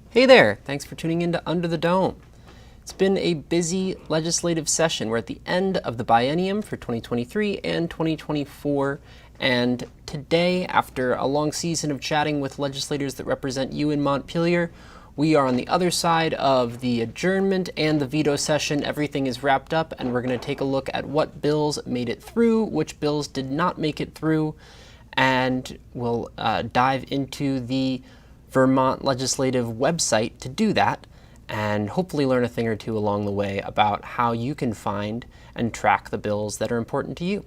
Hey there, thanks for tuning in to Under the Dome. It's been a busy legislative session. We're at the end of the biennium for 2023 and 2024, and today, after a long season of chatting with legislators that represent you in Montpelier, we are on the other side of the adjournment and the veto session. Everything is wrapped up, and we're going to take a look at what bills made it through, which bills did not make it through, and we'll dive into the Vermont legislative website to do that, and hopefully learn a thing or two along the way about how you can find and track the bills that are important to you.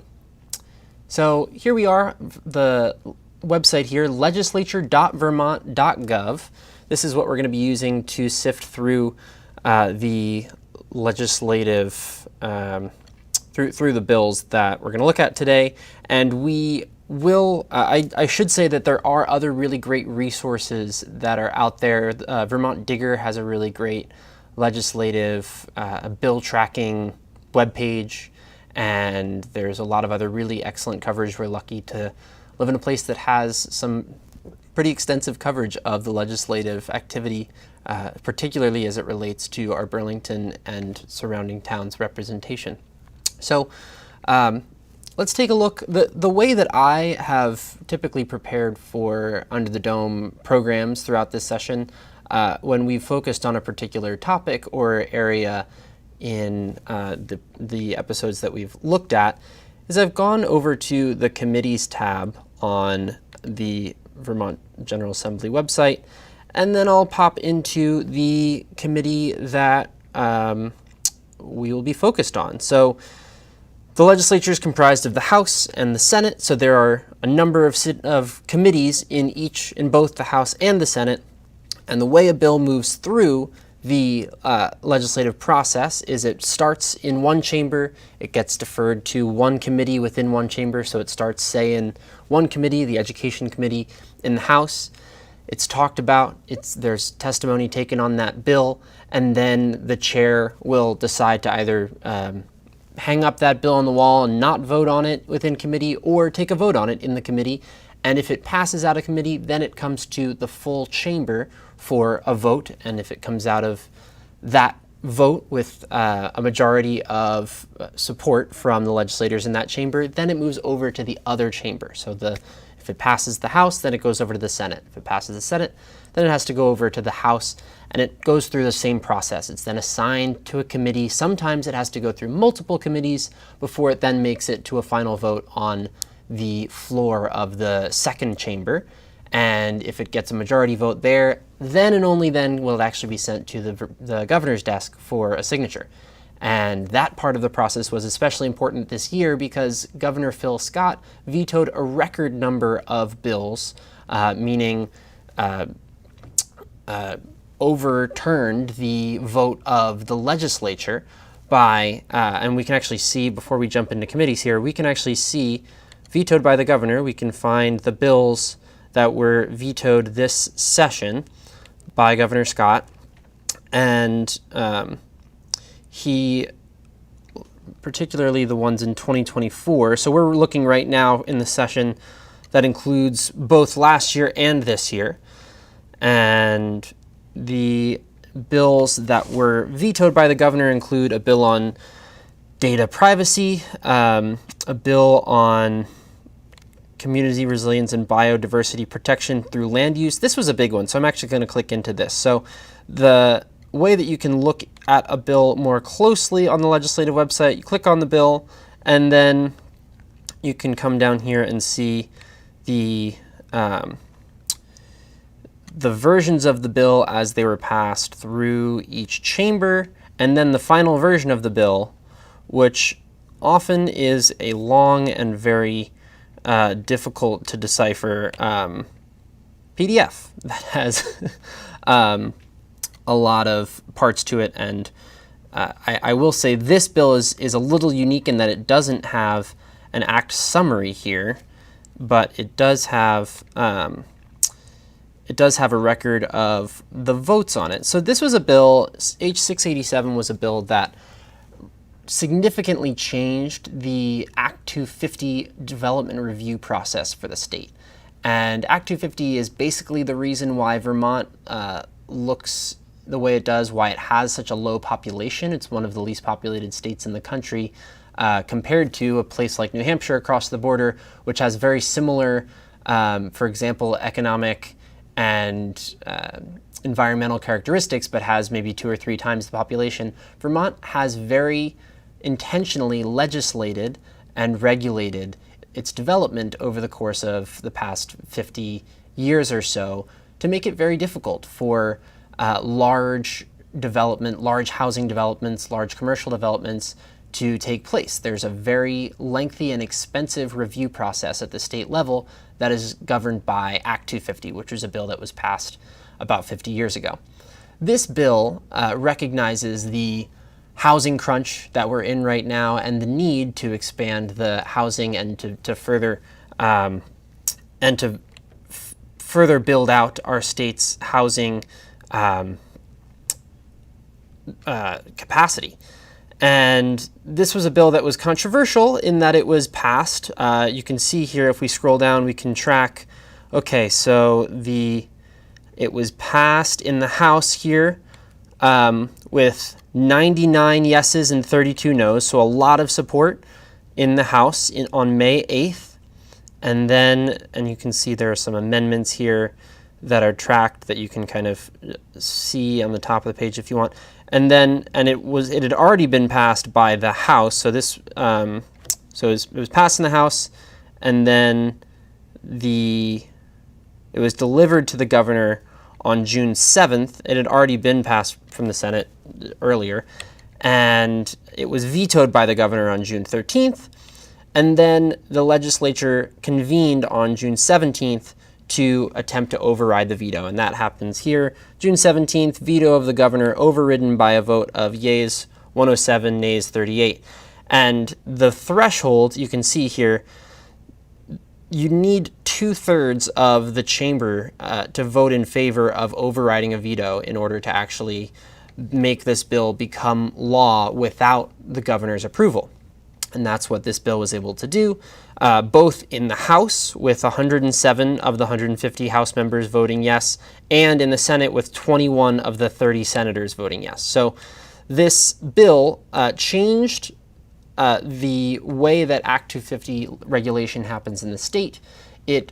So here we are, the website here, legislature.vermont.gov. This is what we're going to be using to sift through the legislative, through the bills that we're going to look at today. And we will, I should say that there are other really great resources that are out there. Vermont Digger has a really great legislative bill tracking webpage, and there's a lot of other really excellent coverage. We're lucky to live in a place that has some pretty extensive coverage of the legislative activity, particularly as it relates to our Burlington and surrounding towns representation. So let's take a look. The way that I have typically prepared for Under the Dome programs throughout this session, when we've focused on a particular topic or area in the episodes that we've looked at, is I've gone over to the committees tab on the Vermont General Assembly website, and then I'll pop into the committee that we will be focused on. So the legislature is comprised of the House and the Senate, so there are a number of committees in both the House and the Senate, and the way a bill moves through the legislative process is it starts in one chamber, it gets deferred to one committee within one chamber, so it starts, say, in one committee, the Education Committee in the House. It's talked about, there's testimony taken on that bill, and then the chair will decide to either hang up that bill on the wall and not vote on it within committee, or take a vote on it in the committee. And if it passes out of committee, then it comes to the full chamber for a vote. And if it comes out of that vote with a majority of support from the legislators in that chamber, then it moves over to the other chamber. So if it passes the House, then it goes over to the Senate. If it passes the Senate, then it has to go over to the House, and it goes through the same process. It's then assigned to a committee. Sometimes it has to go through multiple committees before it then makes it to a final vote on the floor of the second chamber. And if it gets a majority vote there, then and only then will it actually be sent to the governor's desk for a signature. And that part of the process was especially important this year because Governor Phil Scott vetoed a record number of bills, meaning overturned the vote of the legislature by, and we can actually see, before we jump into committees here, we can actually see vetoed by the governor. We can find the bills that were vetoed this session by Governor Scott, and he, particularly the ones in 2024, so we're looking right now in the session that includes both last year and this year, and the bills that were vetoed by the governor include a bill on data privacy, a bill on community resilience and biodiversity protection through land use. This was a big one, so I'm actually going to click into this. So the way that you can look at a bill more closely on the legislative website, you click on the bill, and then you can come down here and see the versions of the bill as they were passed through each chamber, and then the final version of the bill, which often is a long and very difficult to decipher PDF that has a lot of parts to it. And I will say this bill is a little unique in that it doesn't have an act summary here, but it does have a record of the votes on it. So this was a bill, H687 was a bill that significantly changed the Act 250 development review process for the state. And Act 250 is basically the reason why Vermont looks the way it does, why it has such a low population. It's one of the least populated states in the country compared to a place like New Hampshire across the border, which has very similar, for example, economic and environmental characteristics, but has maybe 2 or 3 times the population. Vermont has very intentionally legislated and regulated its development over the course of the past 50 years or so to make it very difficult for large development, large housing developments, large commercial developments to take place. There's a very lengthy and expensive review process at the state level that is governed by Act 250, which was a bill that was passed about 50 years ago. This bill recognizes the housing crunch that we're in right now and the need to expand the housing and to further further build out our state's housing capacity. And this was a bill that was controversial in that it was passed. You can see here, if we scroll down, we can track. Okay, so it was passed in the House here with 99 yeses and 32 noes, so a lot of support in the House on May 8th. And you can see there are some amendments here that are tracked that you can kind of see on the top of the page if you want. And it had already been passed by the House. So it was passed in the House, and then it was delivered to the governor on June 7th. It had already been passed from the Senate earlier, and it was vetoed by the governor on June 13th. And then the legislature convened on June 17th to attempt to override the veto. And that happens here. June 17th, veto of the governor overridden by a vote of yeas 107, nays 38. And the threshold, you can see here, you need 2/3 of the chamber to vote in favor of overriding a veto in order to actually make this bill become law without the governor's approval. And that's what this bill was able to do, both in the House with 107 of the 150 House members voting yes, and in the Senate with 21 of the 30 senators voting yes. So this bill changed the way that Act 250 regulation happens in the state. It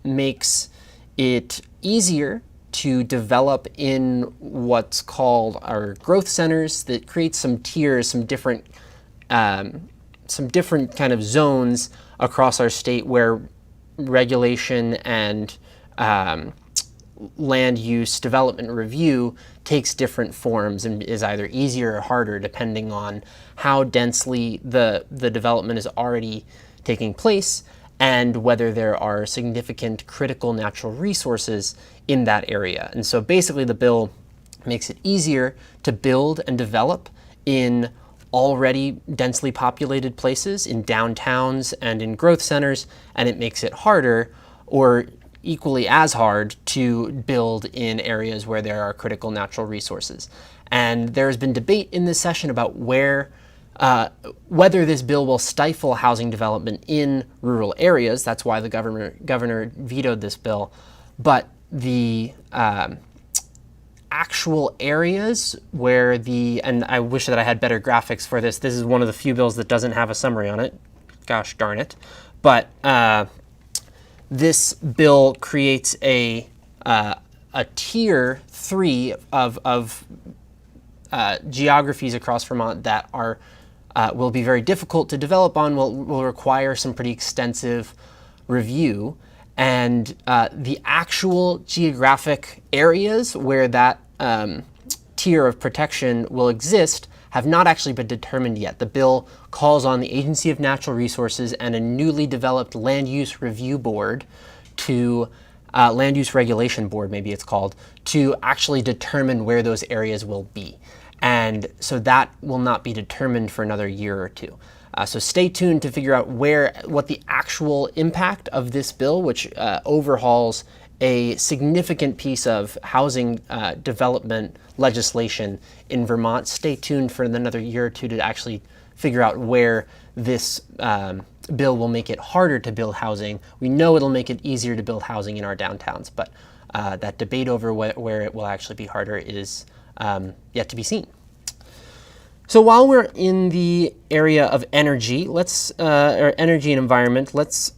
makes it easier to develop in what's called our growth centers. That creates some tiers, some different kind of zones across our state where regulation and land use development review takes different forms and is either easier or harder depending on how densely the development is already taking place and whether there are significant critical natural resources in that area. And so basically the bill makes it easier to build and develop in already densely populated places, in downtowns and in growth centers, and it makes it harder, or equally as hard, to build in areas where there are critical natural resources. And there's been debate in this session about whether this bill will stifle housing development in rural areas. That's why the governor vetoed this bill. But the actual areas where and I wish that I had better graphics for this. This is one of the few bills that doesn't have a summary on it. Gosh darn it. But this bill creates a tier 3 of geographies across Vermont that will be very difficult to develop on, will require some pretty extensive review. And the actual geographic areas where that tier of protection will exist have not actually been determined yet. The bill calls on the Agency of Natural Resources and a newly developed Land Use Review Board Land Use Regulation Board, maybe it's called, to actually determine where those areas will be. And so that will not be determined for another year or two. So stay tuned to figure out what the actual impact of this bill, which overhauls a significant piece of housing development legislation in Vermont. Stay tuned for another year or two to actually figure out where this bill will make it harder to build housing. We know it'll make it easier to build housing in our downtowns, but that debate over where it will actually be harder is yet to be seen. So while we're in the area of energy, or energy and environment, let's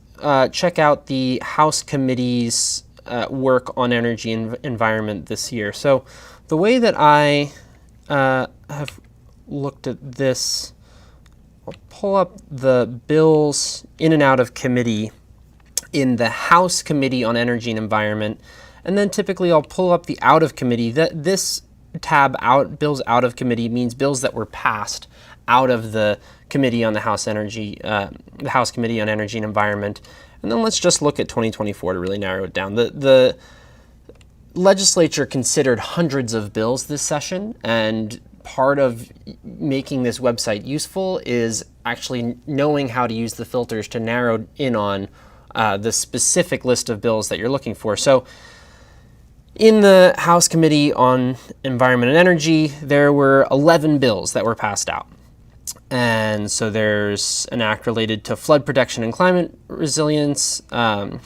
check out the House Committee's work on energy and environment this year. So the way that I have looked at this, I'll pull up the bills in and out of committee in the House Committee on Energy and Environment, and then typically I'll pull up the out of committee. This tab, bills out of committee, means bills that were passed out of the committee on the House Committee on Energy and Environment. And then let's just look at 2024 to really narrow it down. The legislature considered hundreds of bills this session, and part of making this website useful is actually knowing how to use the filters to narrow in on the specific list of bills that you're looking for. So in the House Committee on Environment and Energy, there were 11 bills that were passed out. And so there's an act related to flood protection and climate resilience. There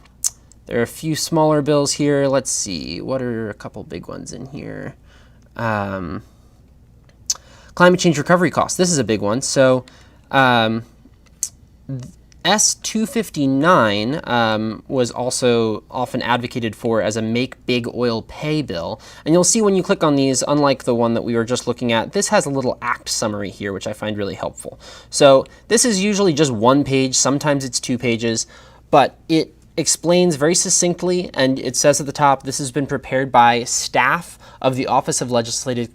are a few smaller bills here. Let's see, what are a couple big ones in here? Climate change recovery costs. This is a big one. So S-259 was also often advocated for as a Make Big Oil Pay bill. And you'll see when you click on these, unlike the one that we were just looking at, this has a little act summary here, which I find really helpful. So this is usually just one page, sometimes it's 2 pages, but it explains very succinctly, and it says at the top, this has been prepared by staff of the Office of Legislative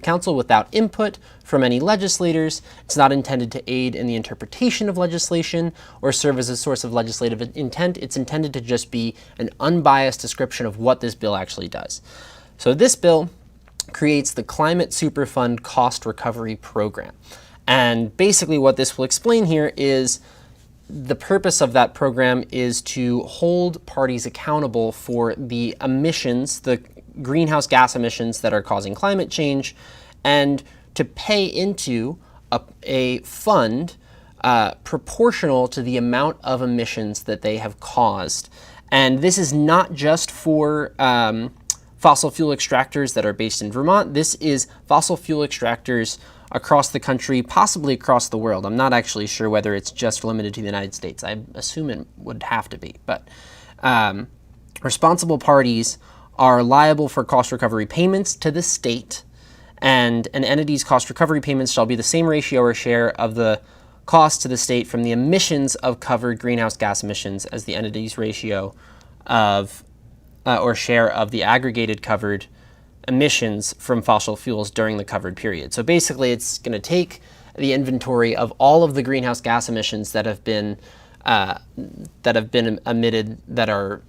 Counsel without input from any legislators. It's not intended to aid in the interpretation of legislation or serve as a source of legislative intent. It's intended to just be an unbiased description of what this bill actually does. So this bill creates the Climate Superfund Cost Recovery Program. And basically what this will explain here is the purpose of that program is to hold parties accountable for the emissions, the greenhouse gas emissions that are causing climate change, and to pay into a fund proportional to the amount of emissions that they have caused. And this is not just for fossil fuel extractors that are based in Vermont. This is fossil fuel extractors across the country, possibly across the world. I'm not actually sure whether it's just limited to the United States. I assume it would have to be. But responsible parties are liable for cost recovery payments to the state, and an entity's cost recovery payments shall be the same ratio or share of the cost to the state from the emissions of covered greenhouse gas emissions as the entity's ratio of or share of the aggregated covered emissions from fossil fuels during the covered period. So basically it's going to take the inventory of all of the greenhouse gas emissions that have been emitted that are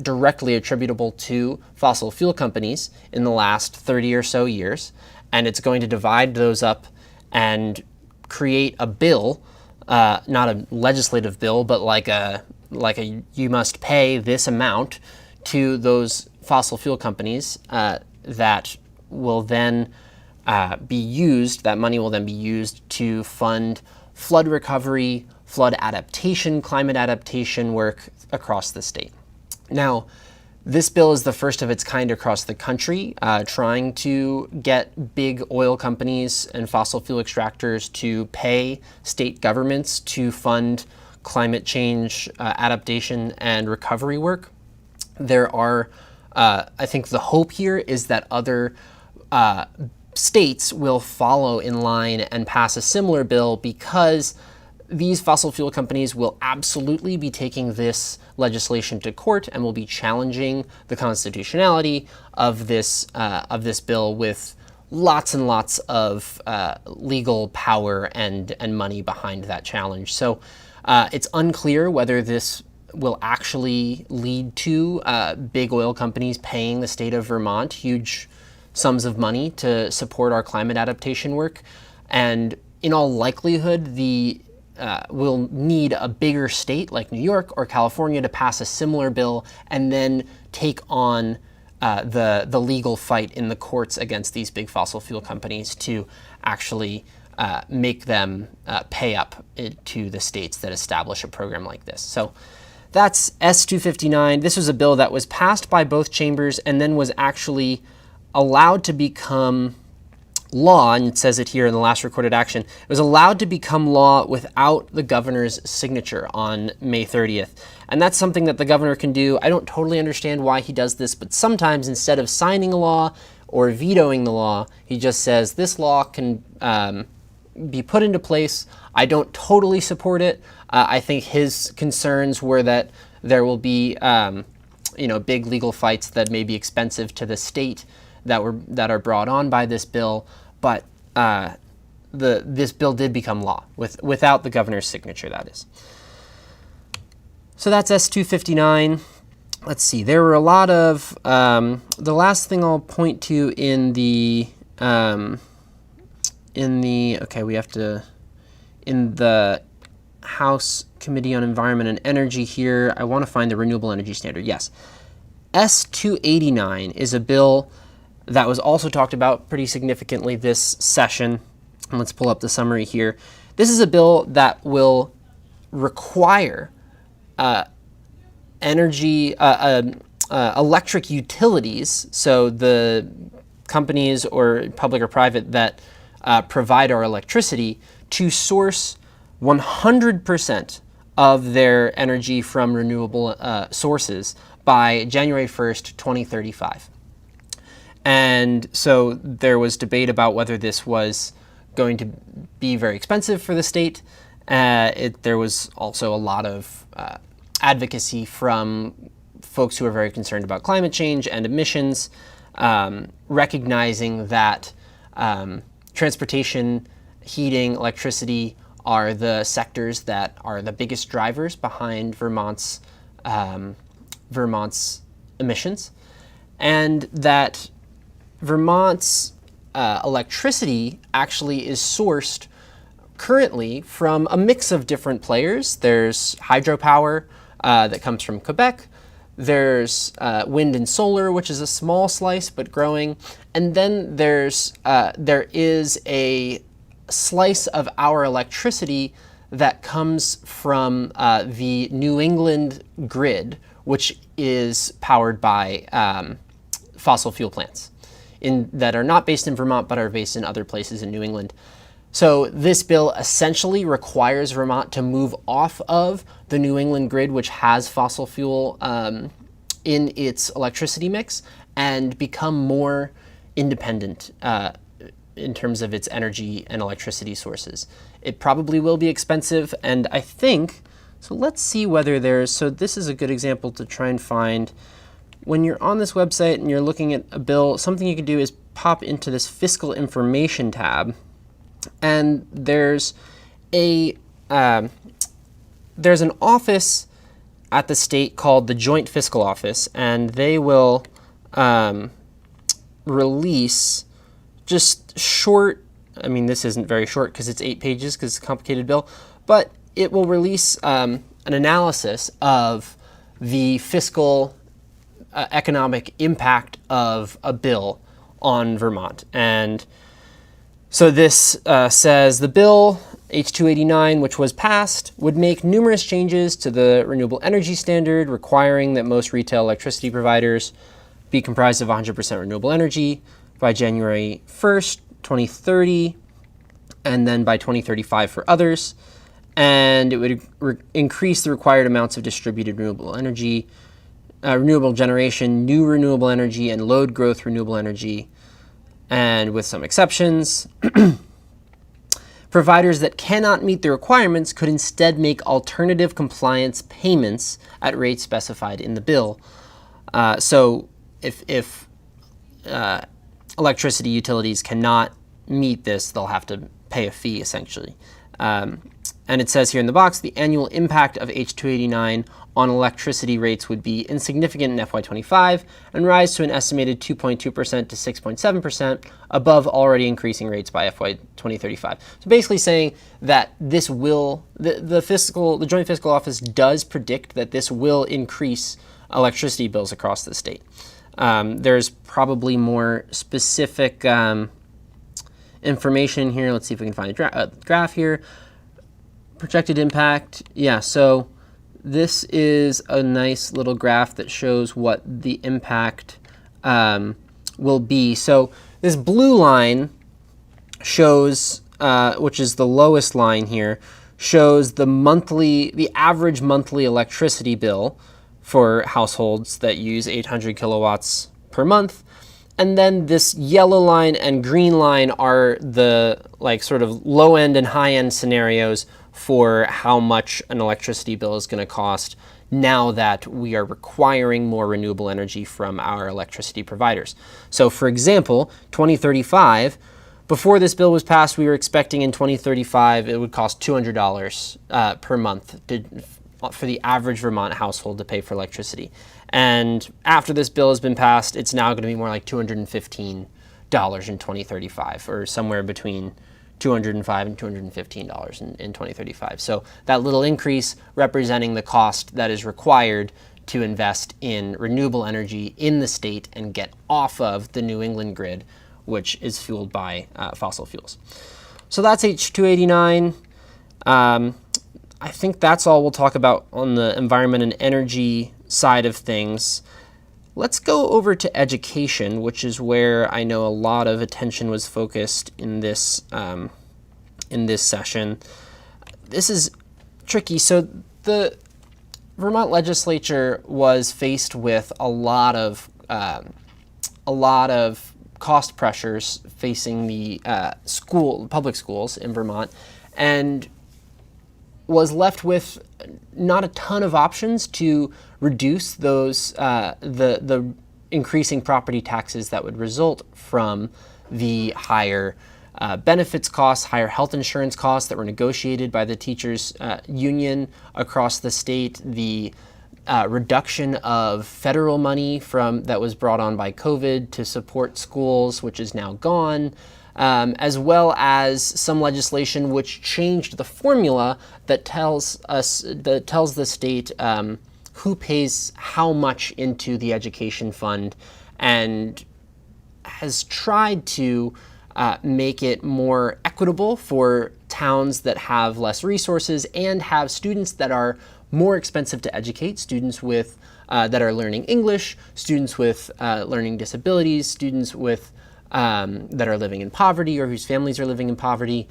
directly attributable to fossil fuel companies in the last 30 or so years, and it's going to divide those up and create a bill, not a legislative bill, but like a you must pay this amount to those fossil fuel companies that will then be used, that money will then be used to fund flood recovery, flood adaptation, climate adaptation work across the state. Now, this bill is the first of its kind across the country, trying to get big oil companies and fossil fuel extractors to pay state governments to fund climate change adaptation and recovery work. There are I think the hope here is that other states will follow in line and pass a similar bill, because these fossil fuel companies will absolutely be taking this legislation to court and will be challenging the constitutionality of this bill with lots and lots of legal power and money behind that challenge. So it's unclear whether this will actually lead to big oil companies paying the state of Vermont huge sums of money to support our climate adaptation work. And in all likelihood, we'll need a bigger state like New York or California to pass a similar bill and then take on the legal fight in the courts against these big fossil fuel companies to actually make them pay up to the states that establish a program like this. So that's S-259. This was a bill that was passed by both chambers and then was actually allowed to become law, and it says it here in the last recorded action. It was allowed to become law without the governor's signature on May 30th. And that's something that the governor can do. I don't totally understand why he does this, but sometimes instead of signing a law or vetoing the law, he just says this law can be put into place. I don't totally support it. I think his concerns were that there will be big legal fights that may be expensive to the state that are brought on by this bill. But this bill did become law without the governor's signature, that is. So that's S-259. Let's see. There were a lot of the last thing I'll point to in the House Committee on Environment and Energy here. I want to find the Renewable Energy Standard. Yes. S-289 is a bill that was also talked about pretty significantly this session. And let's pull up the summary here. This is a bill that will require electric utilities, so the companies or public or private that provide our electricity, to source 100% of their energy from renewable sources by January 1st, 2035. And so there was debate about whether this was going to be very expensive for the state. There was also a lot of advocacy from folks who are very concerned about climate change and emissions, recognizing that transportation, heating, electricity are the sectors that are the biggest drivers behind Vermont's emissions, and that Vermont's electricity actually is sourced currently from a mix of different players. There's hydropower that comes from Quebec. There's wind and solar, which is a small slice but growing. And then there is a slice of our electricity that comes from the New England grid, which is powered by fossil fuel plants that are not based in Vermont but are based in other places in New England. So this bill essentially requires Vermont to move off of the New England grid, which has fossil fuel in its electricity mix, and become more independent in terms of its energy and electricity sources. It probably will be expensive, and I think, so let's see whether so this is a good example to try and find. When you're on this website and you're looking at a bill, something you can do is pop into this fiscal information tab, and there's an office at the state called the Joint Fiscal Office, and they will release just short, I mean, this isn't very short because it's 8 pages because it's a complicated bill, but it will release an analysis of the fiscal economic impact of a bill on Vermont. And so this says the bill H289, which was passed, would make numerous changes to the renewable energy standard, requiring that most retail electricity providers be comprised of 100% renewable energy by January 1st, 2030, and then by 2035 for others. And it would increase the required amounts of distributed renewable energy, renewable generation, new renewable energy, and load growth renewable energy, and with some exceptions. Providers that cannot meet the requirements could instead make alternative compliance payments at rates specified in the bill. So if electricity utilities cannot meet this, they'll have to pay a fee, essentially. And it says here in the box, the annual impact of H289 on electricity rates would be insignificant in FY25 and rise to an estimated 2.2% to 6.7% above already increasing rates by FY 2035. So basically saying that this will, the Joint Fiscal Office does predict that this will increase electricity bills across the state. There's probably more specific information here. Let's see if we can find a graph here. Projected impact. Yeah, so this is a nice little graph that shows what the impact will be. So this blue line shows, which is the lowest line here, shows the average monthly electricity bill for households that use 800 kilowatts per month. And then this yellow line and green line are the sort of low end and high end scenarios for how much an electricity bill is going to cost now that we are requiring more renewable energy from our electricity providers. So for example, 2035, before this bill was passed, we were expecting in 2035 it would cost $200 per month for the average Vermont household to pay for electricity. And after this bill has been passed, it's now going to be more like $215 in 2035, or somewhere between $205 and $215 in 2035. So that little increase representing the cost that is required to invest in renewable energy in the state and get off of the New England grid, which is fueled by fossil fuels. So that's H289. I think that's all we'll talk about on the environment and energy side of things. Let's go over to education, which is where I know a lot of attention was focused in this session. This is tricky. So the Vermont legislature was faced with a lot of cost pressures facing the public schools in Vermont, and was left with not a ton of options to reduce those the increasing property taxes that would result from the higher benefits costs, higher health insurance costs that were negotiated by the teachers union across the state, the reduction of federal money that was brought on by COVID to support schools, which is now gone, as well as some legislation which changed the formula that tells the state who pays how much into the education fund, and has tried to make it more equitable for towns that have less resources and have students that are more expensive to educate, students with that are learning English, students with learning disabilities, students with that are living in poverty or whose families are living in poverty.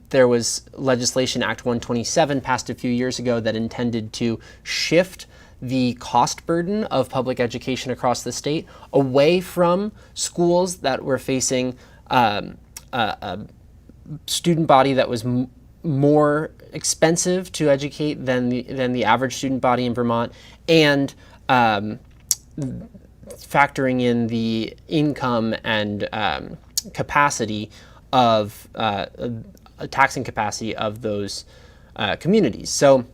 There was legislation, Act 127, passed a few years ago that intended to shift the cost burden of public education across the state away from schools that were facing a student body that was more expensive to educate than the average student body in Vermont, and factoring in the income and capacity of taxing capacity of those communities. So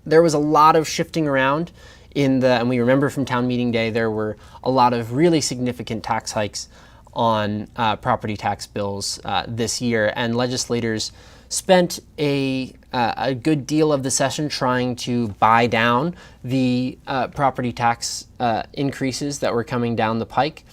there was a lot of shifting around and we remember from town meeting day, there were a lot of really significant tax hikes on property tax bills this year, and legislators spent a good deal of the session trying to buy down the property tax increases that were coming down the pike.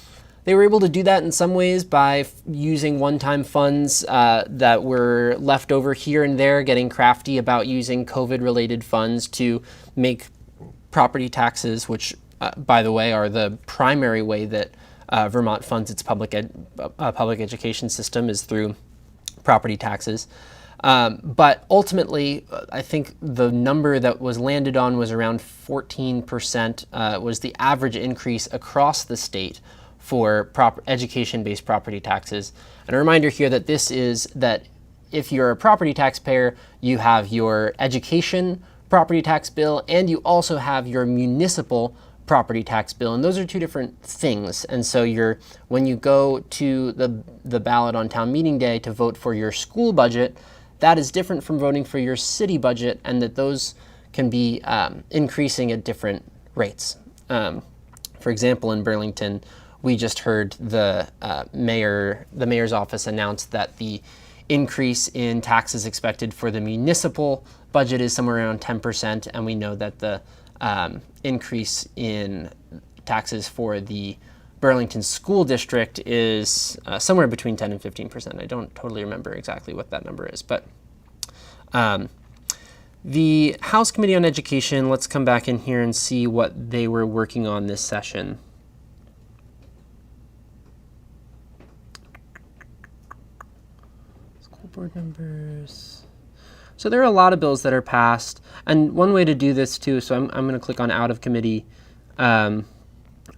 They were able to do that in some ways by using one-time funds that were left over here and there, getting crafty about using COVID-related funds to make property taxes, which, by the way, are the primary way that Vermont funds its public education system, is through property taxes. But ultimately, I think the number that was landed on was around 14% was the average increase across the state for education-based property taxes. And a reminder here that this is that if you're a property taxpayer, you have your education property tax bill and you also have your municipal property tax bill, and those are two different things. And so when you go to the ballot on town meeting day to vote for your school budget, that is different from voting for your city budget, and that those can be increasing at different rates. For example, in Burlington, we just heard the mayor's office announce that the increase in taxes expected for the municipal budget is somewhere around 10%, and we know that the increase in taxes for the Burlington School District is somewhere between 10 and 15%. I don't totally remember exactly what that number is, but the House Committee on Education, let's come back in here and see what they were working on this session. School board members. So there are a lot of bills that are passed, and one way to do this too, so I'm going to click on out of committee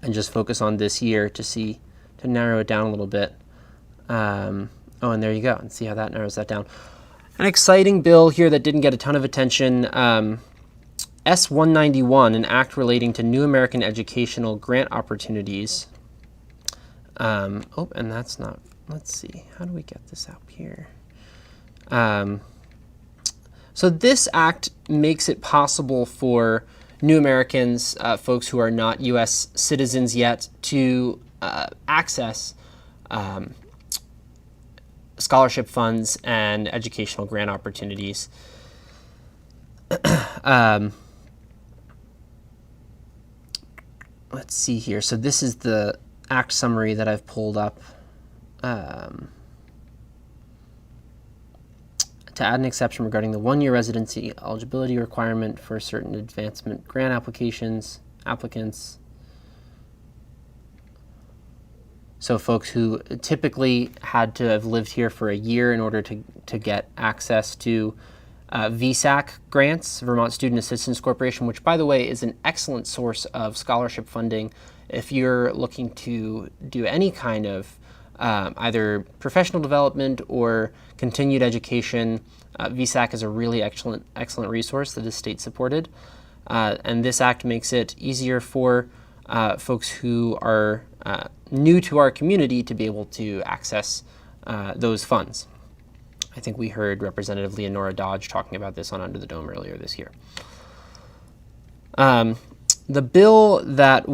and just focus on this year to narrow it down a little bit. Oh, and there you go, and see how that narrows that down. An exciting bill here that didn't get a ton of attention, S-191, an act relating to new American educational grant opportunities. Oh, and that's not, let's see, how do we get this up here? So this act makes it possible for new Americans, folks who are not U.S. citizens yet, to access scholarship funds and educational grant opportunities. Let's see here. So this is the act summary that I've pulled up. To add an exception regarding the one-year residency eligibility requirement for certain advancement grant applicants. So folks who typically had to have lived here for a year in order to get access to VSAC grants, Vermont Student Assistance Corporation, which, by the way, is an excellent source of scholarship funding if you're looking to do any kind of either professional development or continued education. VSAC is a really excellent resource that is state supported. And this act makes it easier for folks who are new to our community to be able to access those funds. I think we heard Representative Leonora Dodge talking about this on Under the Dome earlier this year. The bill that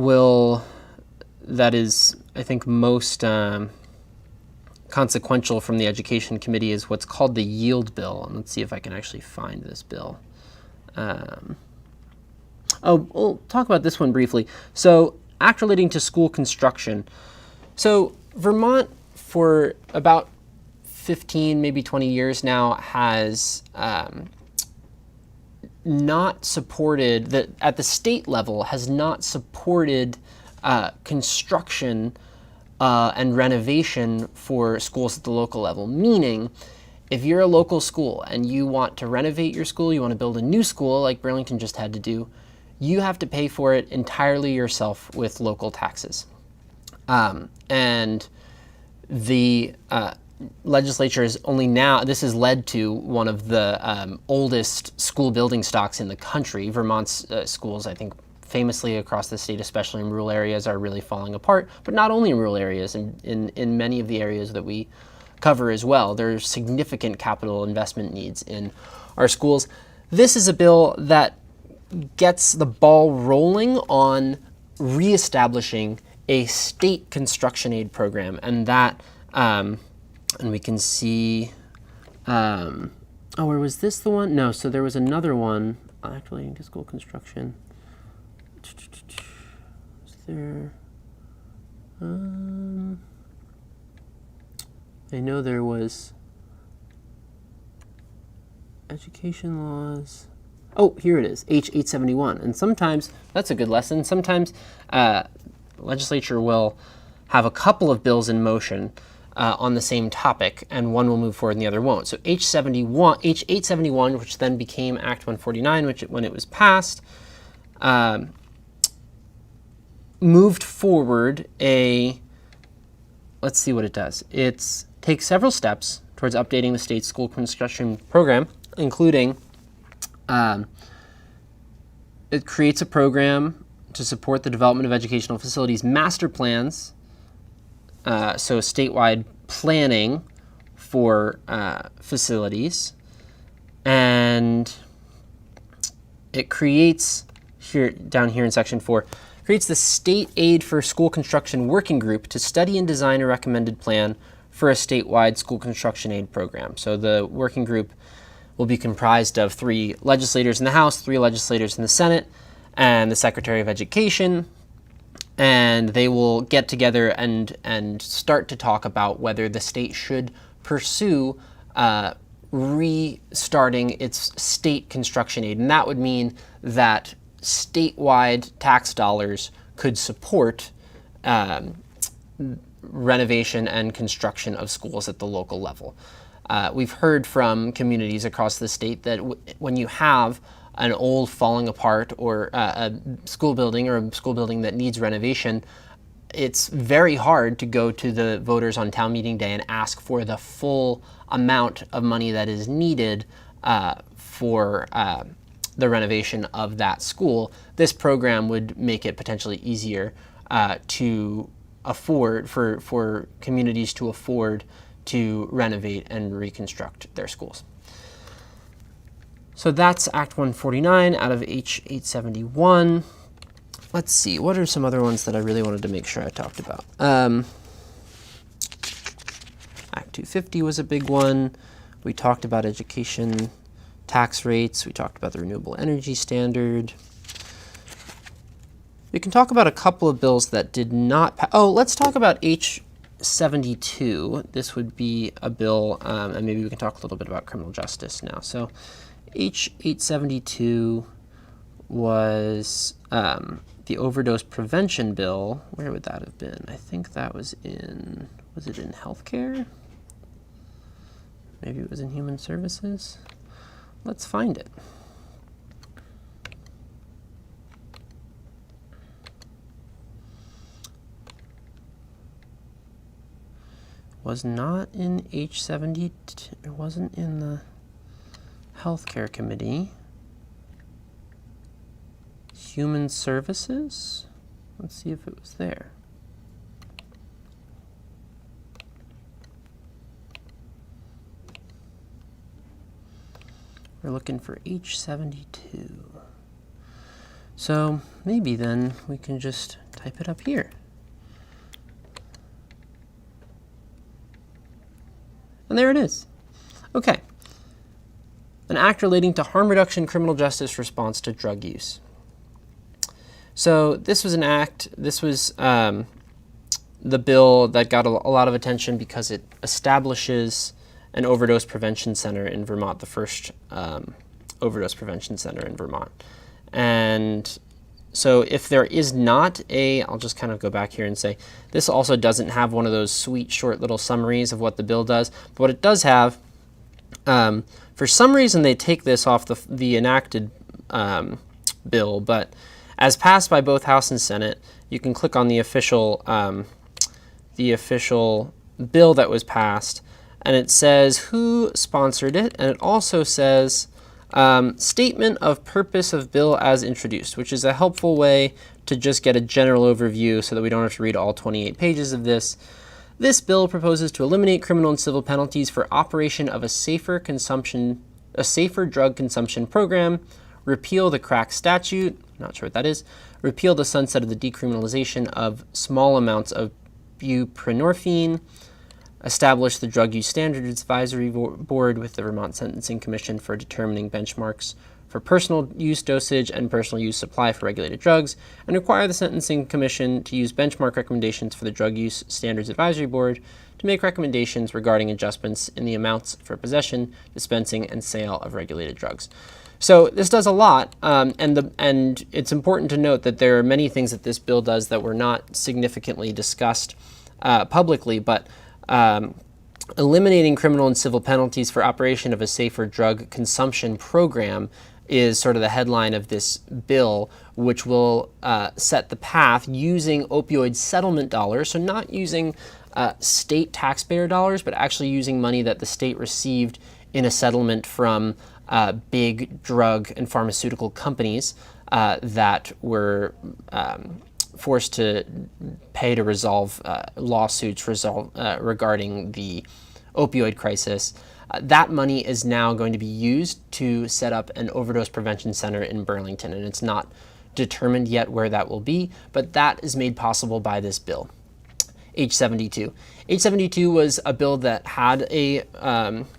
is, I think, most consequential from the Education Committee is what's called the Yield Bill. And let's see if I can actually find this bill. We'll talk about this one briefly. So, act relating to school construction. So, Vermont, for about 15, maybe 20 years now, has not supported, at the state level, has not supported construction and renovation for schools at the local level. Meaning, if you're a local school and you want to renovate your school, you want to build a new school like Burlington just had to do, you have to pay for it entirely yourself with local taxes. And the legislature is only now, this has led to one of the oldest school building stocks in the country. Vermont's schools, I think, famously across the state, especially in rural areas, are really falling apart, but not only in rural areas, in many of the areas that we cover as well. There's significant capital investment needs in our schools. This is a bill that gets the ball rolling on reestablishing a state construction aid program, and that, and we can see, oh, or was this the one? No, so there was another one, actually, into school construction. Is there, I know there was education laws. Oh, here it is, H-871. And sometimes, that's a good lesson, sometimes legislature will have a couple of bills in motion on the same topic, and one will move forward and the other won't. So H-871, which then became Act 149, when it was passed, moved forward let's see what it does. It takes several steps towards updating the state's school construction program, including it creates a program to support the development of educational facilities master plans, so statewide planning for facilities, and it creates, down here in section 4, creates the State Aid for School Construction Working Group to study and design a recommended plan for a statewide school construction aid program. So the working group will be comprised of 3 legislators in the House, 3 legislators in the Senate, and the Secretary of Education. and they will get together and start to talk about whether the state should pursue restarting its state construction aid. And that would mean that statewide tax dollars could support renovation and construction of schools at the local level. We've heard from communities across the state that when you have an old falling apart or a school building that needs renovation, it's very hard to go to the voters on town meeting day and ask for the full amount of money that is needed for the renovation of that school. This program would make it potentially easier to afford, for communities to afford to renovate and reconstruct their schools. So that's Act 149 out of H 871. Let's see, what are some other ones that I really wanted to make sure I talked about? Act 250 was a big one. We talked about education tax rates. We talked about the renewable energy standard. We can talk about a couple of bills that did not pass. Oh, let's talk about H 72. This would be a bill, and maybe we can talk a little bit about criminal justice now. So H 872 was the overdose prevention bill. Where would that have been? I think that was it in healthcare? Maybe it was in human services? Let's find it. Was not in H72, it wasn't in the healthcare committee. Human services? Let's see if it was there. We're looking for H72. So maybe then we can just type it up here. And there it is. Okay. An act relating to harm reduction criminal justice response to drug use. So this was an act, this was the bill that got a lot of attention because it establishes an overdose prevention center in Vermont, the first overdose prevention center in Vermont. And so if there is not I'll just kind of go back here and say, this also doesn't have one of those sweet short little summaries of what the bill does. But what it does have, for some reason they take this off the enacted bill, but as passed by both House and Senate, you can click on the official bill that was passed, and it says who sponsored it, and it also says statement of purpose of bill as introduced, which is a helpful way to just get a general overview so that we don't have to read all 28 pages of this. This bill proposes to eliminate criminal and civil penalties for operation of a safer drug consumption program, repeal the crack statute, not sure what that is, repeal the sunset of the decriminalization of small amounts of buprenorphine, establish the Drug Use Standards Advisory Board with the Vermont Sentencing Commission for determining benchmarks for personal use dosage and personal use supply for regulated drugs, and require the Sentencing Commission to use benchmark recommendations for the Drug Use Standards Advisory Board to make recommendations regarding adjustments in the amounts for possession, dispensing, and sale of regulated drugs. So this does a lot, and it's important to note that there are many things that this bill does that were not significantly discussed publicly, but eliminating criminal and civil penalties for operation of a safer drug consumption program is sort of the headline of this bill, which will set the path using opioid settlement dollars, so not using state taxpayer dollars, but actually using money that the state received in a settlement from big drug and pharmaceutical companies that were forced to pay to resolve lawsuits regarding the opioid crisis. That money is now going to be used to set up an overdose prevention center in Burlington, and it's not determined yet where that will be, but that is made possible by this bill, H72. H72 was a bill that had a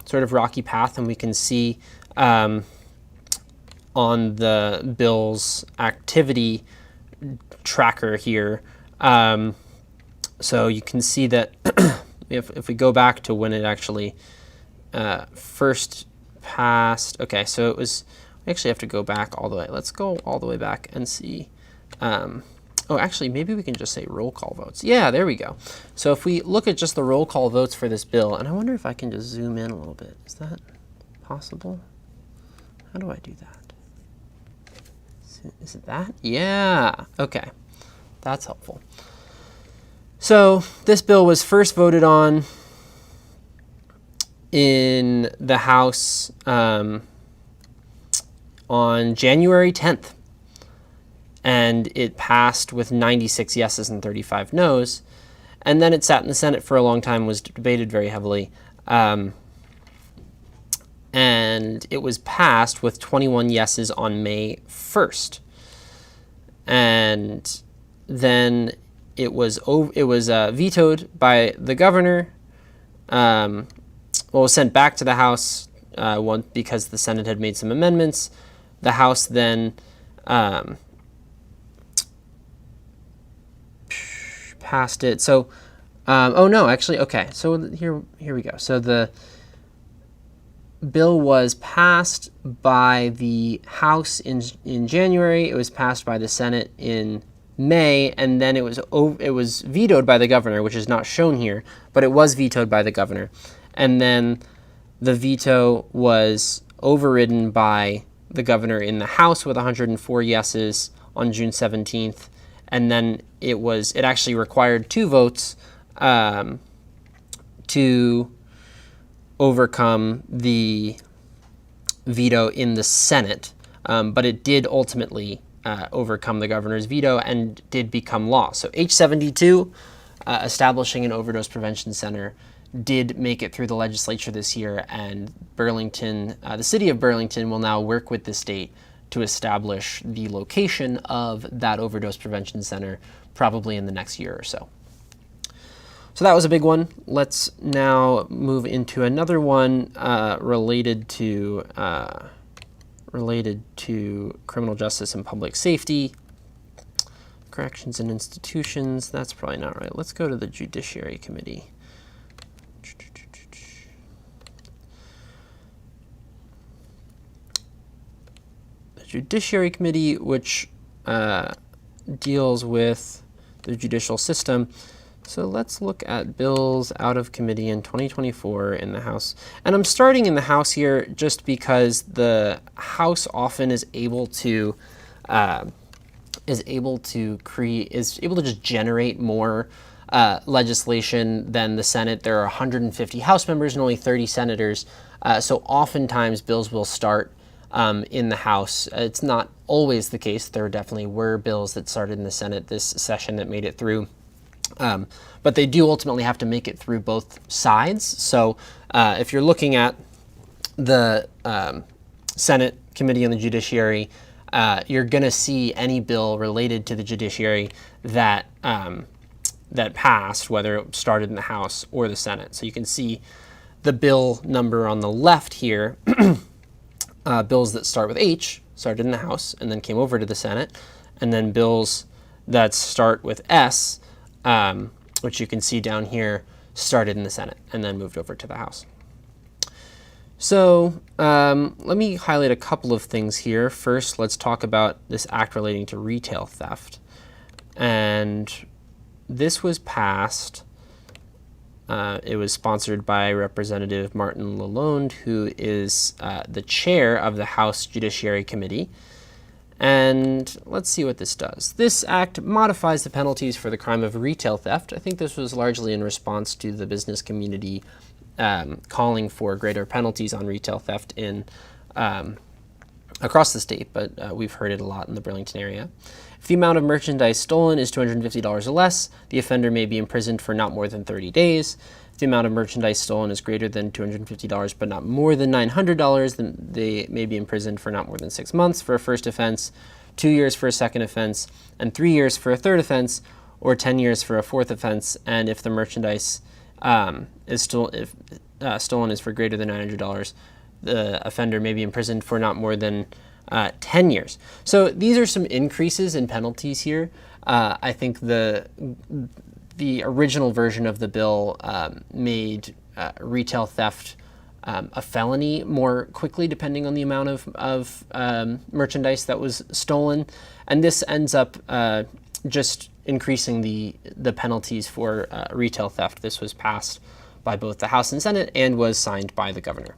sort of rocky path, and we can see on the bill's activity tracker here So you can see that if we go back to when it actually first passed, okay, so it was, we actually have to go back all the way. Let's go all the way back and see. Oh, actually, maybe we can just say roll call votes. Yeah, there we go. So if we look at just the roll call votes for this bill, and I wonder if I can just zoom in a little bit. Is that possible? How do I do that? Is it that? Yeah, okay. That's helpful. So this bill was first voted on in the House on January 10th. And it passed with 96 yeses and 35 noes. And then it sat in the Senate for a long time, was debated very heavily. And it was passed with 21 yeses on May 1st. And then it was vetoed by the governor. Well, it was sent back to the House because the Senate had made some amendments. The House then passed it. So, oh no, actually, okay. So here we go. So the bill was passed by the House in January. It was passed by the Senate in May, and then it was vetoed by the governor, which is not shown here, but it was vetoed by the governor. And then the veto was overridden by the governor in the House with 104 yeses on June 17th. And then it actually required 2 votes to overcome the veto in the Senate. But it did ultimately overcome the governor's veto and did become law. So H-72, establishing an overdose prevention center, did make it through the legislature this year, and Burlington, the city of Burlington, will now work with the state to establish the location of that overdose prevention center, probably in the next year or so. So that was a big one. Let's now move into another one related to criminal justice and public safety, corrections and institutions. That's probably not right. Let's go to the Judiciary Committee. Judiciary Committee, which deals with the judicial system. So let's look at bills out of committee in 2024 in the House. And I'm starting in the House here just because the House often is able to just generate more legislation than the Senate. There are 150 House members and only 30 senators. So oftentimes bills will start in the House. It's not always the case. There definitely were bills that started in the Senate this session that made it through. But they do ultimately have to make it through both sides. So if you're looking at the Senate Committee on the Judiciary, you're going to see any bill related to the judiciary that passed, whether it started in the House or the Senate. So you can see the bill number on the left here. Bills that start with H started in the House and then came over to the Senate, and then bills that start with S, which you can see down here, started in the Senate and then moved over to the House. So let me highlight a couple of things here. First, let's talk about this act relating to retail theft. And this was passed. It was sponsored by Representative Martin Lalonde, who is the chair of the House Judiciary Committee. And let's see what this does. This act modifies the penalties for the crime of retail theft. I think this was largely in response to the business community calling for greater penalties on retail theft across the state, but we've heard it a lot in the Burlington area. If the amount of merchandise stolen is $250 or less, the offender may be imprisoned for not more than 30 days. If the amount of merchandise stolen is greater than $250 but not more than $900, then they may be imprisoned for not more than 6 months for a first offense, 2 years for a second offense, and 3 years for a third offense, or 10 years for a fourth offense. And if the merchandise stolen is for greater than $900, the offender may be imprisoned for not more than 10 years. So these are some increases in penalties here. I think the original version of the bill made retail theft a felony more quickly, depending on the amount of merchandise that was stolen, and this ends up just increasing the penalties for retail theft. This was passed by both the House and Senate and was signed by the governor.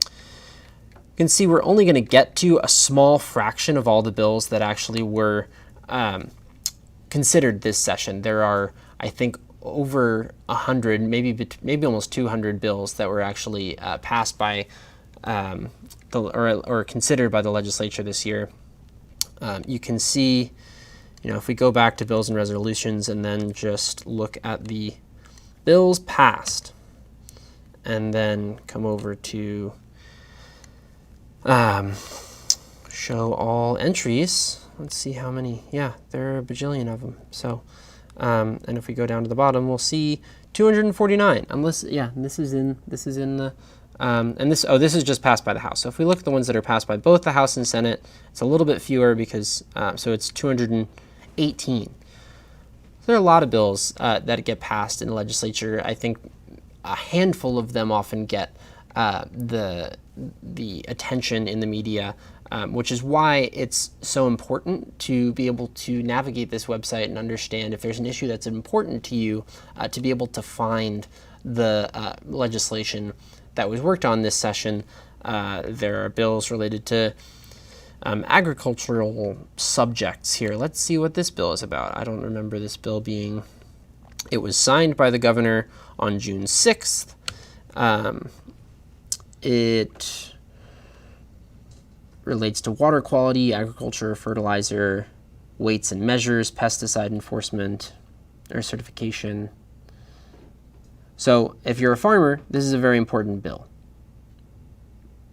You can see we're only going to get to a small fraction of all the bills that actually were considered this session. There are, I think, over 100, maybe almost 200 bills that were actually passed by or considered by the legislature this year. You can see, if we go back to bills and resolutions and then just look at the bills passed, and then come over to show all entries. Let's see how many. Yeah, there are a bajillion of them. So, and if we go down to the bottom, we'll see 249. Unless, yeah, this is in the, and this is just passed by the House. So if we look at the ones that are passed by both the House and Senate, it's a little bit fewer because, so it's 218. So there are a lot of bills that get passed in the legislature. I think a handful of them often get the attention in the media, which is why it's so important to be able to navigate this website and understand if there's an issue that's important to you, to be able to find the legislation that was worked on this session. There are bills related to agricultural subjects here. Let's see what this bill is about. I don't remember this bill being, it was signed by the governor on June 6th. It relates to water quality, agriculture, fertilizer, weights and measures, pesticide enforcement, or certification. So if you're a farmer, this is a very important bill.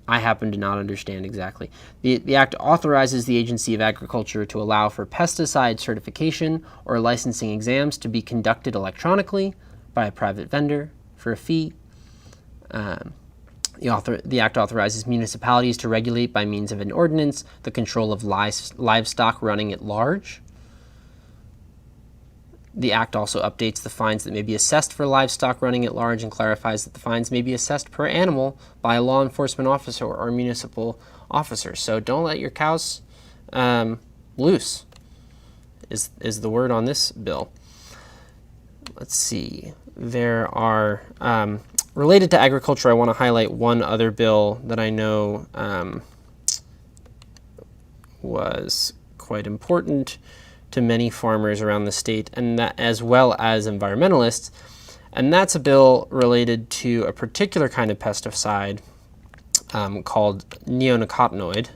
I happen to not understand exactly. The act authorizes the Agency of Agriculture to allow for pesticide certification or licensing exams to be conducted electronically by a private vendor for a fee. The act authorizes municipalities to regulate by means of an ordinance the control of livestock running at large. The act also updates the fines that may be assessed for livestock running at large and clarifies that the fines may be assessed per animal by a law enforcement officer or municipal officer. So don't let your cows loose is the word on this bill. Let's see. There are, related to agriculture, I want to highlight one other bill that I know was quite important to many farmers around the state, and that as well as environmentalists, and that's a bill related to a particular kind of pesticide called neonicotinoid,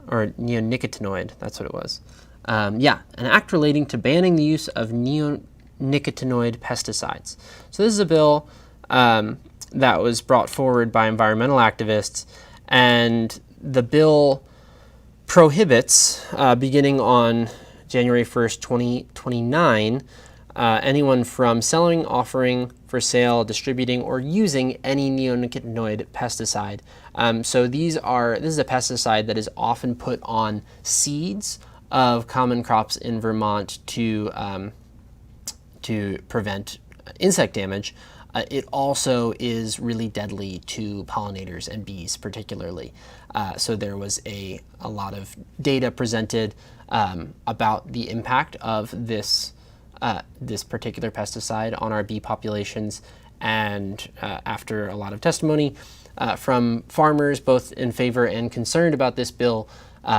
or neonicotinoid, that's what it was. An act relating to banning the use of neonicotinoid pesticides. So this is a bill that was brought forward by environmental activists, and the bill prohibits, beginning on January 1st, 2029, anyone from selling, offering for sale, distributing, or using any neonicotinoid pesticide. So this is a pesticide that is often put on seeds of common crops in Vermont to prevent insect damage. It also is really deadly to pollinators and bees particularly. So there was a lot of data presented about the impact of this particular pesticide on our bee populations, and after a lot of testimony from farmers both in favor and concerned about this bill,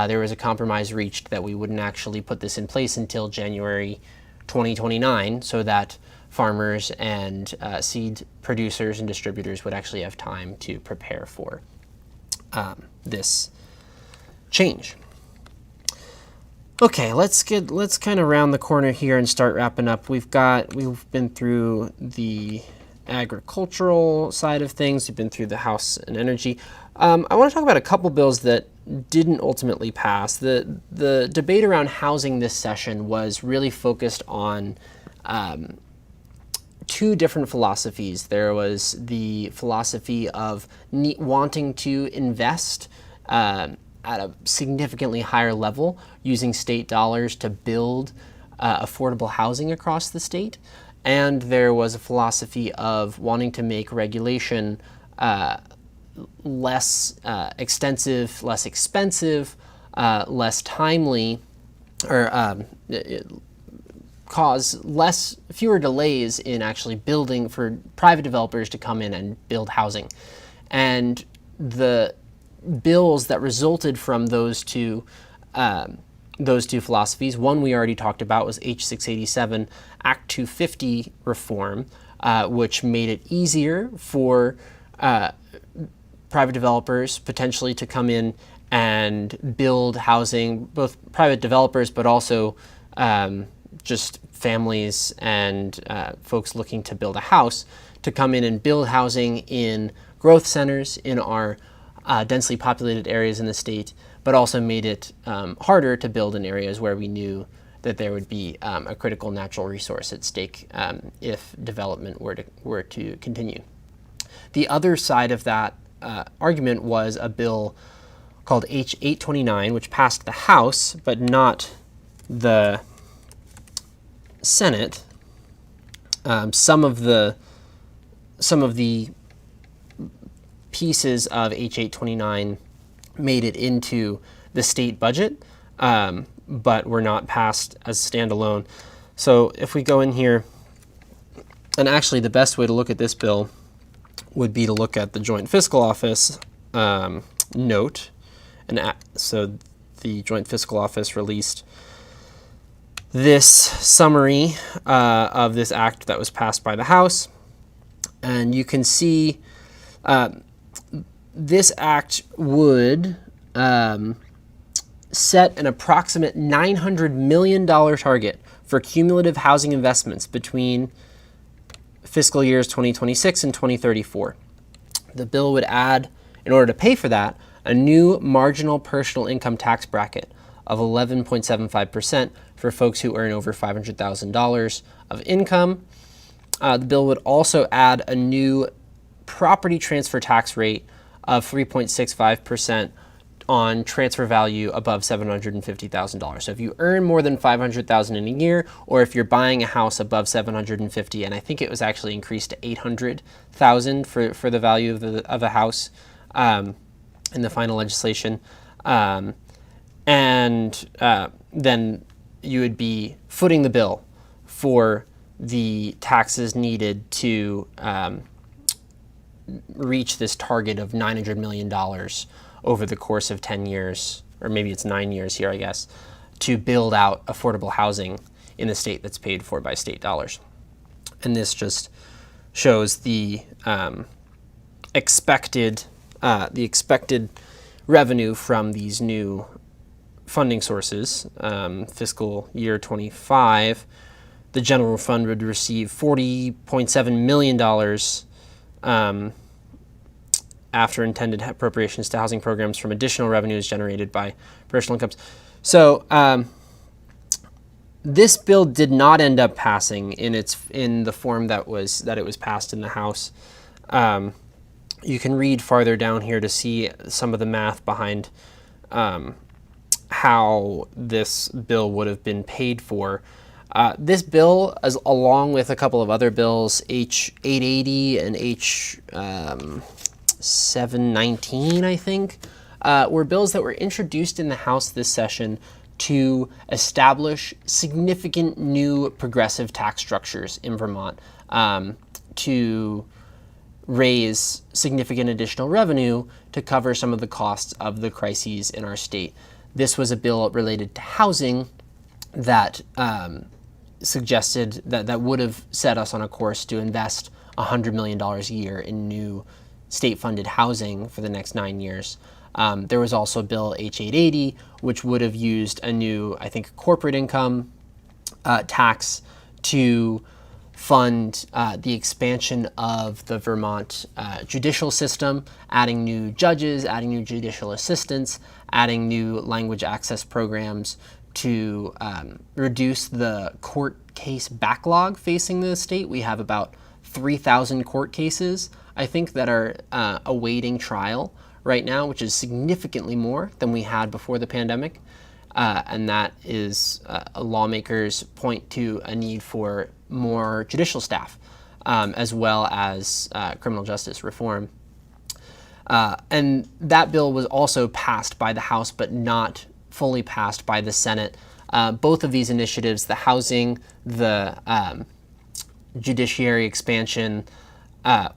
there was a compromise reached that we wouldn't actually put this in place until January 2029, so that farmers and seed producers and distributors would actually have time to prepare for this change. Okay, let's kind of round the corner here and start wrapping up. We've been through the agricultural side of things. We've been through the House and Energy. I want to talk about a couple bills that didn't ultimately pass. The debate around housing this session was really focused on two different philosophies. There was the philosophy of wanting to invest at a significantly higher level using state dollars to build affordable housing across the state. And there was a philosophy of wanting to make regulation less extensive, less expensive, less timely, or cause fewer delays in actually building for private developers to come in and build housing. And the bills that resulted from those two philosophies, one we already talked about was H687 Act 250 reform, which made it easier for private developers potentially to come in and build housing, both private developers, but also just families and folks looking to build a house, to come in and build housing in growth centers in our densely populated areas in the state, but also made it harder to build in areas where we knew that there would be a critical natural resource at stake if development were to continue. The other side of that argument was a bill called H829, which passed the House, but not the Senate. Some of the pieces of H829 made it into the state budget, but were not passed as standalone. So if we go in here, and actually the best way to look at this bill would be to look at the Joint Fiscal Office note. And so the Joint Fiscal Office released this summary of this act that was passed by the House. And you can see this act would set an approximate $900 million target for cumulative housing investments between fiscal years 2026 and 2034. The bill would add, in order to pay for that, a new marginal personal income tax bracket of 11.75% for folks who earn over $500,000 of income. The bill would also add a new property transfer tax rate of 3.65% on transfer value above $750,000. So if you earn more than $500,000 in a year, or if you're buying a house above $750,000, and I think it was actually increased to $800,000 for the value of a house in the final legislation, then you would be footing the bill for the taxes needed to reach this target of $900 million over the course of 10 years, or maybe it's 9 years here, I guess, to build out affordable housing in the state that's paid for by state dollars. And this just shows the expected revenue from these new funding sources. Fiscal year 25, the general fund would receive $40.7 million after intended appropriations to housing programs from additional revenues generated by personal incomes. So this bill did not end up passing in the form that it was passed in the House. You can read farther down here to see some of the math behind how this bill would have been paid for. This bill, along with a couple of other bills, H880 and H719, I think, were bills that were introduced in the House this session to establish significant new progressive tax structures in Vermont, to raise significant additional revenue to cover some of the costs of the crises in our state. This was a bill related to housing that suggested that would have set us on a course to invest $100 million a year in new state-funded housing for the next 9 years. There was also Bill H880, which would have used a new, I think, corporate income tax to fund the expansion of the Vermont judicial system, adding new judges, adding new judicial assistants, adding new language access programs to reduce the court case backlog facing the state. We have about 3,000 court cases, I think, that are awaiting trial right now, which is significantly more than we had before the pandemic. And that is lawmakers point to a need for more judicial staff, as well as criminal justice reform. And that bill was also passed by the House, but not fully passed by the Senate. Both of these initiatives, the housing, the judiciary expansion,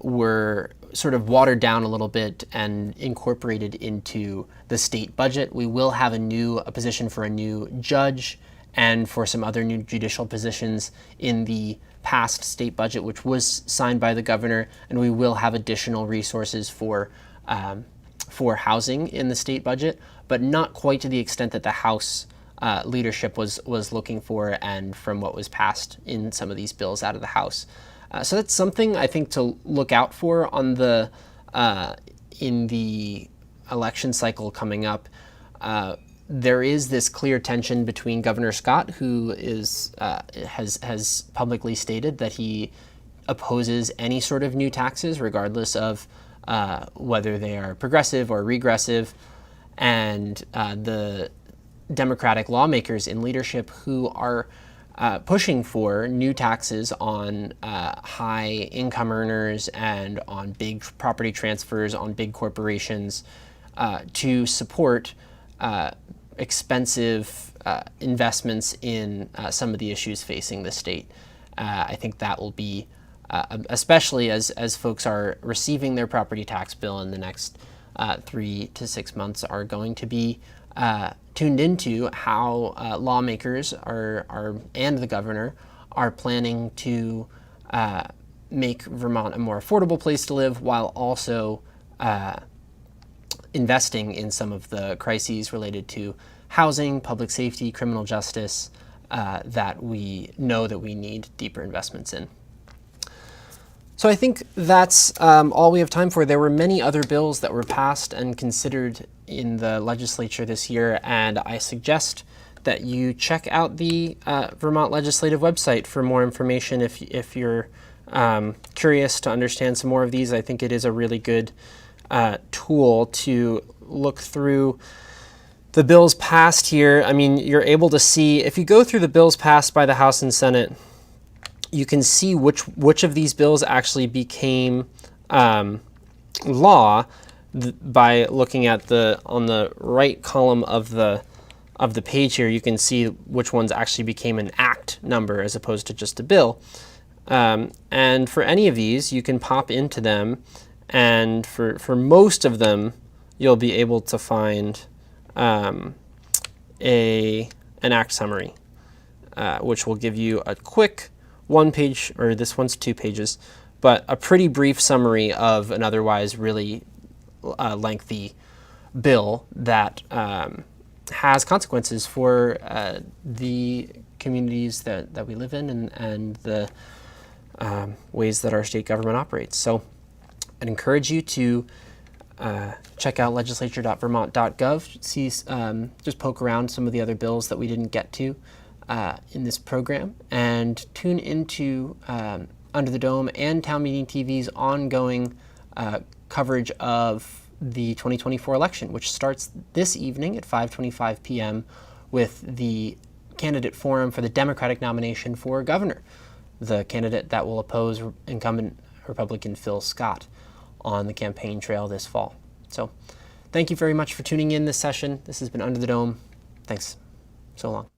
were sort of watered down a little bit and incorporated into the state budget. We will have a position for a new judge and for some other new judicial positions in the past state budget, which was signed by the governor, and we will have additional resources for housing in the state budget, but not quite to the extent that the House leadership was looking for, and from what was passed in some of these bills out of the House. So that's something I think to look out for on in the election cycle coming up. There is this clear tension between Governor Scott, who has publicly stated that he opposes any sort of new taxes, regardless of whether they are progressive or regressive, and the Democratic lawmakers in leadership who are pushing for new taxes on high income earners and on big property transfers, on big corporations, to support expensive investments in some of the issues facing the state. I think that will be, especially as folks are receiving their property tax bill in the next 3 to 6 months, are going to be tuned into how lawmakers and the governor are planning to make Vermont a more affordable place to live, while also investing in some of the crises related to housing, public safety, criminal justice that we know that we need deeper investments in. So I think that's all we have time for. There were many other bills that were passed and considered in the legislature this year, and I suggest that you check out the Vermont Legislative website for more information if you're curious to understand some more of these. I think it is a really good tool to look through the bills passed here. I mean, you're able to see, if you go through the bills passed by the House and Senate, you can see which of these bills actually became law by looking at on the right column of the page here. You can see which ones actually became an act number as opposed to just a bill. And for any of these, you can pop into them, and for most of them, you'll be able to find an act summary, which will give you a quick 1 page, or this one's 2 pages, but a pretty brief summary of an otherwise really lengthy bill that has consequences for the communities that we live in and the ways that our state government operates. So I'd encourage you to check out legislature.vermont.gov, see, just poke around some of the other bills that we didn't get to in this program, and tune into Under the Dome and Town Meeting TV's ongoing coverage of the 2024 election, which starts this evening at 5:25 p.m. with the candidate forum for the Democratic nomination for governor, the candidate that will oppose incumbent Republican Phil Scott on the campaign trail this fall. So thank you very much for tuning in this session. This has been Under the Dome. Thanks. So long.